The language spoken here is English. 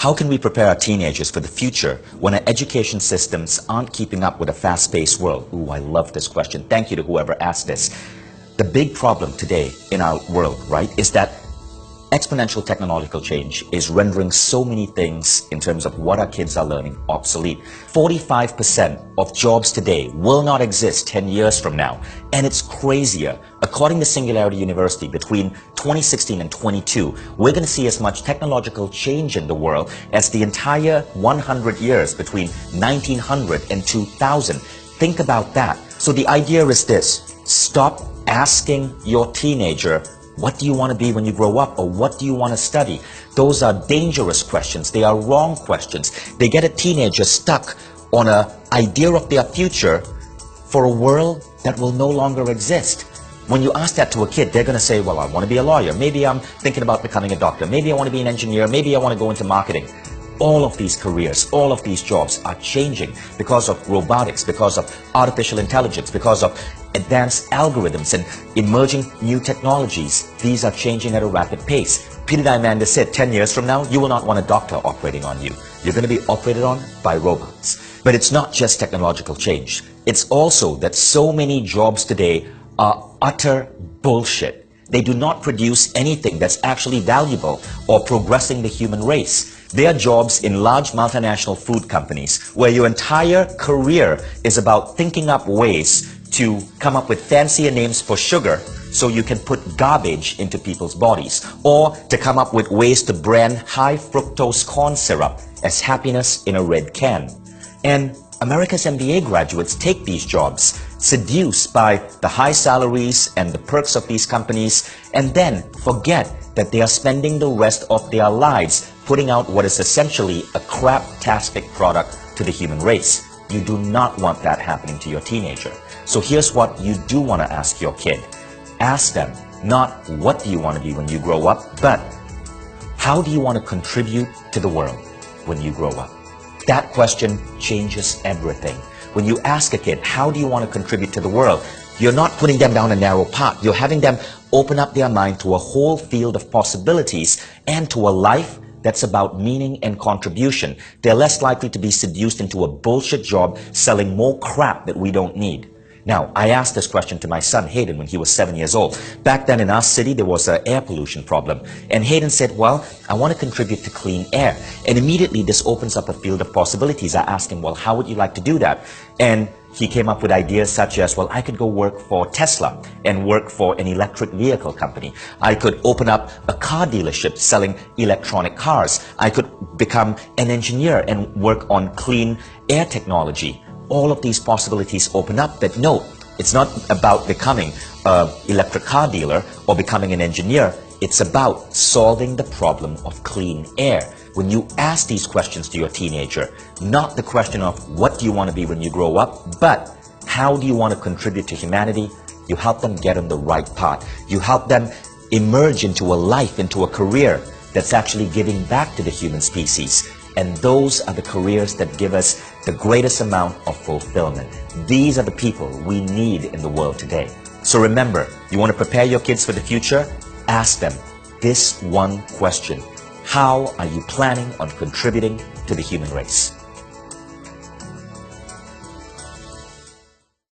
How can we prepare our teenagers for the future when our education systems aren't keeping up with a fast-paced world? Ooh, I love this question. Thank you to whoever asked this. The big problem today in our world, right, is that exponential technological change is rendering so many things in terms of what our kids are learning obsolete. 45% of jobs today will not exist 10 years from now. And it's crazier. According to Singularity University, between 2016 and 22, we're going to see as much technological change in the world as the entire 100 years between 1900 and 2000. Think about that. So the idea is this: stop asking your teenager, what do you want to be when you grow up, or what do you want to study? Those are dangerous questions. They are wrong questions. They get a teenager stuck on an idea of their future for a world that will no longer exist. When you ask that to a kid, they're going to say, well, I want to be a lawyer. Maybe I'm thinking about becoming a doctor. Maybe I want to be an engineer. Maybe I want to go into marketing. All of these careers, all of these jobs are changing because of robotics, because of artificial intelligence, because of advanced algorithms and emerging new technologies. These are changing at a rapid pace. Peter Diamandis said 10 years from now, you will not want a doctor operating on you. You're going to be operated on by robots. But it's not just technological change. It's also that so many jobs today are utter bullshit. They do not produce anything that's actually valuable or progressing the human race. They are jobs in large multinational food companies where your entire career is about thinking up ways to come up with fancier names for sugar so you can put garbage into people's bodies, or to come up with ways to brand high fructose corn syrup as happiness in a red can. And America's MBA graduates take these jobs, seduced by the high salaries and the perks of these companies, and then forget that they are spending the rest of their lives putting out what is essentially a crap-tastic product to the human race. You do not want that happening to your teenager. So here's what you do want to ask your kid. Ask them not what do you want to be when you grow up, but how do you want to contribute to the world when you grow up? That question changes everything. When you ask a kid, how do you want to contribute to the world? You're not putting them down a narrow path. You're having them open up their mind to a whole field of possibilities and to a life that's about meaning and contribution. They're less likely to be seduced into a bullshit job selling more crap that we don't need. Now, I asked this question to my son Hayden when he was 7 years old. Back then in our city, there was an air pollution problem. And Hayden said, well, I want to contribute to clean air. And immediately this opens up a field of possibilities. I asked him, well, how would you like to do that? And he came up with ideas such as, well, I could go work for Tesla and work for an electric vehicle company. I could open up a car dealership selling electronic cars. I could become an engineer and work on clean air technology. All of these possibilities open up that no, it's not about becoming an electric car dealer or becoming an engineer. It's about solving the problem of clean air. When you ask these questions to your teenager, not the question of what do you want to be when you grow up, but how do you want to contribute to humanity, you help them get on the right path. You help them emerge into a life, into a career that's actually giving back to the human species. And those are the careers that give us the greatest amount of fulfillment. These are the people we need in the world today. So remember, you want to prepare your kids for the future? Ask them this one question. How are you planning on contributing to the human race?